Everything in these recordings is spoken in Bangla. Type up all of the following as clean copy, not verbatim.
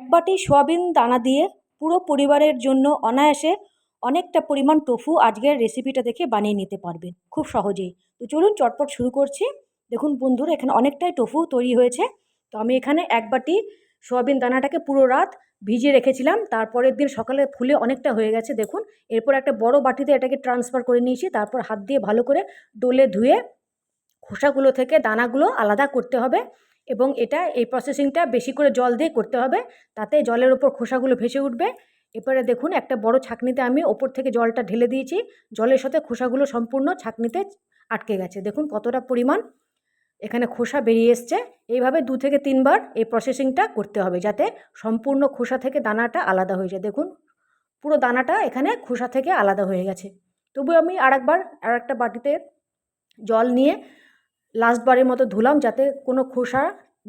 এক বাটি সয়াবিন দানা দিয়ে পুরো পরিবারের জন্য অনায়াসে অনেকটা পরিমাণ টোফু আজকের রেসিপিটা দেখে বানিয়ে নিতে পারবেন খুব সহজেই। তো চলুন চটপট শুরু করছি। দেখুন বন্ধুরা, এখানে অনেকটাই টোফু তৈরি হয়েছে। তো আমি এখানে এক বাটি সয়াবিন দানাটাকে পুরো রাত ভিজিয়ে রেখেছিলাম, তারপরের দিন সকালে ফুলে অনেকটা হয়ে গেছে দেখুন। এরপর একটা বড় বাটিতে এটাকে ট্রান্সফার করে নিয়েছি, তারপর হাত দিয়ে ভালো করে ডলে ধুয়ে খোসাগুলো থেকে দানাগুলো আলাদা করতে হবে। এবং এই প্রসেসিংটা বেশি করে জল দিয়ে করতে হবে, তাতে জলের ওপর খোসাগুলো ভেসে উঠবে। এরপরে দেখুন একটা বড় ছাঁকনিতে আমি ওপর থেকে জলটা ঢেলে দিয়েছি, জলের সাথে খোসাগুলো সম্পূর্ণ ছাঁকনিতে আটকে গেছে। দেখুন কতটা পরিমাণ এখানে খোসা বেরিয়ে এসছে। এইভাবে 2 থেকে 3 বার এই প্রসেসিংটা করতে হবে, যাতে সম্পূর্ণ খোসা থেকে দানাটা আলাদা হয়ে যায়। দেখুন পুরো দানাটা এখানে খোসা থেকে আলাদা হয়ে গেছে। তবু আমি আরেকটা বাটিতে জল নিয়ে লাস্টবারের মতো ধুলাম, যাতে কোনো খোসা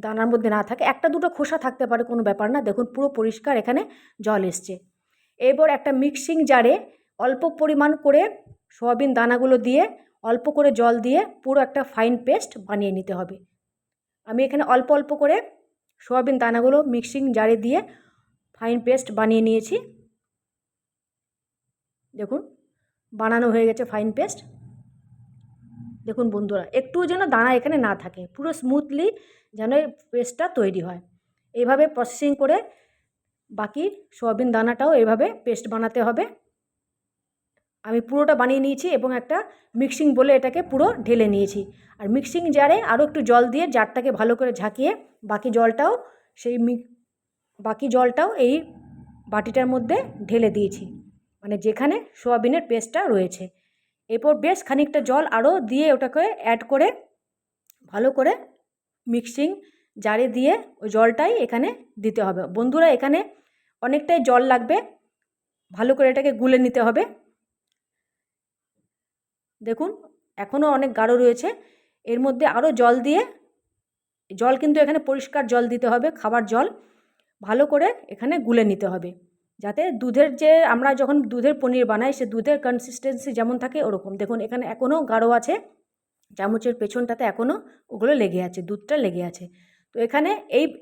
দানার মধ্যে না থাকে। একটা দুটো খোসা থাকতে পারে, কোনো ব্যাপার না। দেখুন পুরো পরিষ্কার এখানে জল এসছে। এরপর একটা মিক্সিং জারে অল্প পরিমাণ করে সয়াবিন দানাগুলো দিয়ে অল্প করে জল দিয়ে পুরো একটা ফাইন পেস্ট বানিয়ে নিতে হবে। আমি এখানে অল্প অল্প করে সয়াবিন দানাগুলো মিক্সিং জারে দিয়ে ফাইন পেস্ট বানিয়ে নিয়েছি। দেখুন বানানো হয়ে গেছে ফাইন পেস্ট। দেখুন বন্ধুরা, একটুও যেন দানা এখানে না থাকে, পুরো স্মুথলি যেন এই পেস্টটা তৈরি হয়। এইভাবে প্রসেসিং করে বাকি সয়াবিন দানাটাও এইভাবে পেস্ট বানাতে হবে। আমি পুরোটা বানিয়ে নিয়েছি এবং একটা মিক্সিং বলে এটাকে পুরো ঢেলে নিয়েছি। আর মিক্সিং জারে আরও একটু জল দিয়ে জারটাকে ভালো করে ঝাঁকিয়ে বাকি জলটাও সেই বাকি জলটাও এই বাটিটার মধ্যে ঢেলে দিয়েছি, মানে যেখানে সোয়াবিনের পেস্টটা রয়েছে। এরপর বেশ খানিকটা জল আরও দিয়ে ওটাকে অ্যাড করে ভালো করে মিক্সিং জারে দিয়ে ওই জলটাই এখানে দিতে হবে। বন্ধুরা, এখানে অনেকটাই জল লাগবে, ভালো করে এটাকে গুলে নিতে হবে। দেখুন এখনও অনেক গাঢ় রয়েছে, এর মধ্যে আরও জল দিয়ে, জল কিন্তু এখানে পরিষ্কার জল দিতে হবে, খাবার জল। ভালো করে এখানে গুলে নিতে হবে, যাতে আমরা যখন দুধের পনির বানাই সে দুধের কনসিস্টেন্সি যেমন থাকে ওরকম। দেখুন এখানে এখনও গাঢ় আছে, চামচের পেছনটাতে এখনও ওগুলো লেগে আছে, দুধটা লেগে আছে। তো এখানে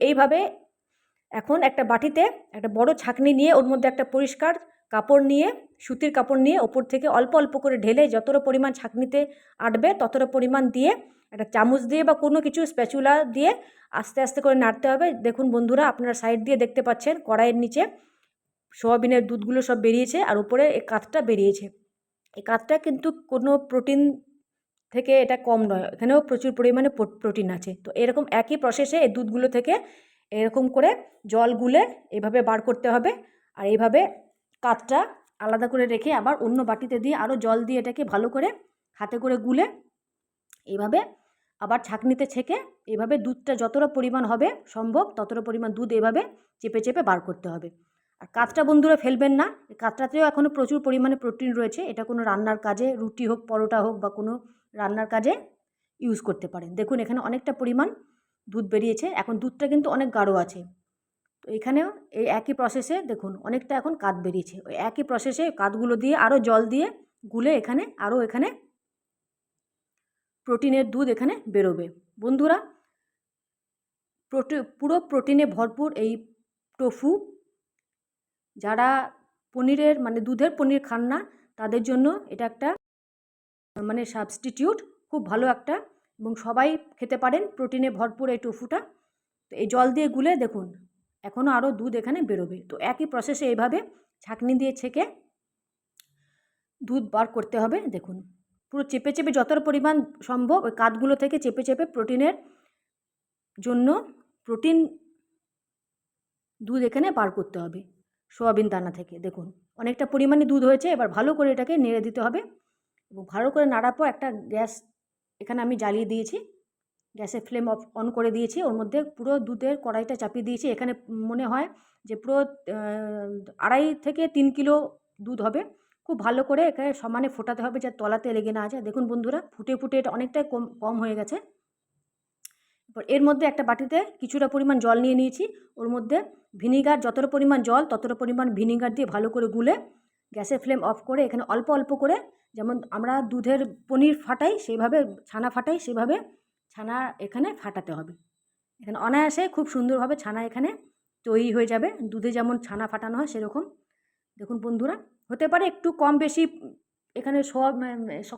এইভাবে এখন একটা বাটিতে একটা বড় ছাঁকনি নিয়ে ওর মধ্যে একটা পরিষ্কার কাপড় নিয়ে, সুতির কাপড় নিয়ে ওপর থেকে অল্প অল্প করে ঢেলে যতটা পরিমাণ ছাঁকনিতে আটবে ততটা পরিমাণ দিয়ে একটা চামচ দিয়ে বা কোনো কিছু স্প্যাচুলা দিয়ে আস্তে আস্তে করে নাড়তে হবে। দেখুন বন্ধুরা, আপনারা সাইড দিয়ে দেখতে পাচ্ছেন কড়াইয়ের নিচে সোয়াবিনের দুধগুলো সব বেরিয়েছে আর উপরে এই কাতটা বেরিয়েছে। এই কাতটা কিন্তু কোনো প্রোটিন থেকে এটা কম নয়, এখানেও প্রচুর পরিমাণে প্রোটিন আছে। তো এরকম একই প্রসেসে এই দুধগুলো থেকে এরকম করে জল গুলে এভাবে বার করতে হবে। আর এইভাবে কাতটা আলাদা করে রেখে আবার অন্য বাটিতে দিয়ে আরও জল দিয়ে এটাকে ভালো করে হাতে করে গুলে এইভাবে আবার ছাঁকনিতে ছেঁকে এইভাবে দুধটা যতটা পরিমাণ হবে সম্ভব ততটা পরিমাণ দুধ এভাবে চেপে চেপে বার করতে হবে। আর কাতটা বন্ধুরা ফেলবেন না, এই কাতটাতেও এখনও প্রচুর পরিমাণে প্রোটিন রয়েছে। এটা কোনো রান্নার কাজে, রুটি হোক পরোটা হোক বা কোনো রান্নার কাজে ইউজ করতে পারেন। দেখুন এখানে অনেকটা পরিমাণ দুধ বেরিয়েছে, এখন দুধটা কিন্তু অনেক গাঢ় আছে। তো এখানেও এই একই প্রসেসে দেখুন অনেকটা এখন কাত বেরিয়েছে। ওই একই প্রসেসে কাতগুলো দিয়ে আরও জল দিয়ে গুলে এখানে প্রোটিনের দুধ এখানে বেরোবে। বন্ধুরা, পুরো প্রোটিনে ভরপুর এই টোফু, যারা পনিরের মানে দুধের পনির খান না তাদের জন্য এটা একটা মানে সাবস্টিটিউট, খুব ভালো একটা, এবং সবাই খেতে পারেন প্রোটিনে ভরপুর এই টোফুটা। তো এই জল দিয়ে গুলে দেখুন এখনও আরও দুধ এখানে বেরোবে। তো একই প্রসেসে এইভাবে ছাঁকনি দিয়ে ছেঁকে দুধ বার করতে হবে। দেখুন পুরো চেপে চেপে যতটা পরিমাণ সম্ভব ওই কাতগুলো থেকে চেপে চেপে প্রোটিনের জন্য প্রোটিন দুধ এখানে বার করতে হবে সোয়াবিন দানা থেকে। দেখুন অনেকটা পরিমাণে দুধ হয়েছে, এবার ভালো করে এটাকে নেড়ে দিতে হবে। এবং ভালো করে নাড়ার পর একটা গ্যাস এখানে আমি জ্বালিয়ে দিয়েছি, গ্যাসের ফ্লেম অন করে দিয়েছি, ওর মধ্যে পুরো দুধের কড়াইটা চাপিয়ে দিয়েছি। এখানে মনে হয় যে পুরো 2.5 থেকে 3 কিলো দুধ হবে। খুব ভালো করে এখানে সমানে ফোটাতে হবে যাতে তলাতে লেগে না যায়। দেখুন বন্ধুরা, ফুটে ফুটে এটা অনেকটাই কম হয়ে গেছে। এবার এর মধ্যে একটা বাটিতে কিছুটা পরিমাণ জল নিয়ে নিয়েছি, ওর মধ্যে ভিনিগার, যতটা পরিমাণ জল ততটা পরিমাণ ভিনিগার দিয়ে ভালো করে গুলে গ্যাসের ফ্লেম অফ করে এখানে অল্প অল্প করে, যেমন আমরা দুধের পনির ফাটাই সেইভাবে, ছানা ফাটাই সেভাবে ছানা এখানে ফাটাতে হবে। এখানে অনায়াসে খুব সুন্দরভাবে ছানা এখানে তৈরি হয়ে যাবে। দুধে যেমন ছানা ফাটানো হয় সেরকম। দেখুন বন্ধুরা, হতে পারে একটু কম বেশি এখানে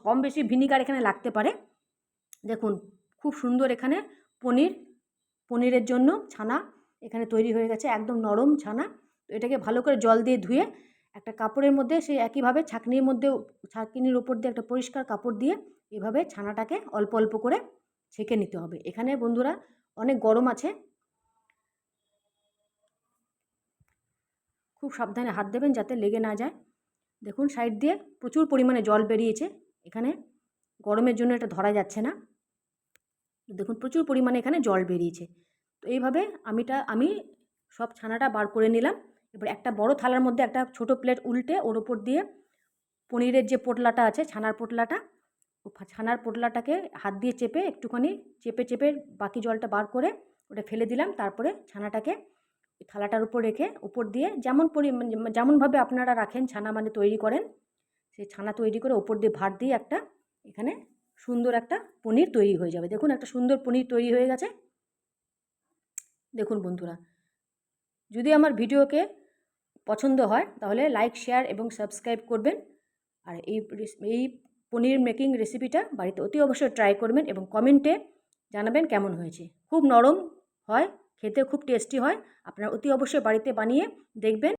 কম বেশি ভিনিগার এখানে লাগতে পারে। দেখুন খুব সুন্দর এখানে পনিরের জন্য ছানা এখানে তৈরি হয়ে গেছে, একদম নরম ছানা। তো এটাকে ভালো করে জল দিয়ে ধুয়ে একটা কাপড়ের মধ্যে সেই একইভাবে ছাঁকনির ওপর দিয়ে একটা পরিষ্কার কাপড় দিয়ে এভাবে ছানাটাকে অল্প অল্প করে ছেঁকে নিতে হবে। এখানে বন্ধুরা অনেক গরম আছে, খুব সাবধানে হাত দেবেন যাতে লেগে না যায়। দেখুন সাইড দিয়ে প্রচুর পরিমাণে জল বেরিয়েছে, এখানে গরমের জন্য এটা ধরা যাচ্ছে না। দেখুন প্রচুর পরিমাণে এখানে জল বেরিয়েছে। তো এইভাবে আমি সব ছানাটা বার করে নিলাম। এবার একটা বড় থালার মধ্যে একটা ছোট প্লেট উল্টে ওর ওপর দিয়ে পনিরের যে পোটলাটা আছে, ছানার পোটলাটাকে হাত দিয়ে একটুখানি চেপে বাকি জলটা বার করে ওটা ফেলে দিলাম। তারপরে ছানাটাকে থালাটার উপর রেখে উপর দিয়ে যেমনভাবে আপনারা রাখেন ছানা মানে তৈরি করেন, সেই ছানা তৈরি করে ওপর দিয়ে ভাত দিয়ে একটা এখানে সুন্দর একটা পনির তৈরি হয়ে যাবে। দেখুন একটা সুন্দর পনির তৈরি হয়ে গেছে। দেখুন বন্ধুরা, যদি আমার ভিডিওকে পছন্দ হয় তাহলে লাইক, শেয়ার এবং সাবস্ক্রাইব করবেন। আর এই পনির মেকিং রেসিপিটা বাড়িতে অতি অবশ্যই ট্রাই করবেন এবং কমেন্টে জানাবেন কেমন হয়েছে। খুব নরম হয়, খেতে খুব টেস্টি হয়। আপনারা অতি অবশ্যই বাড়িতে বানিয়ে দেখবেন।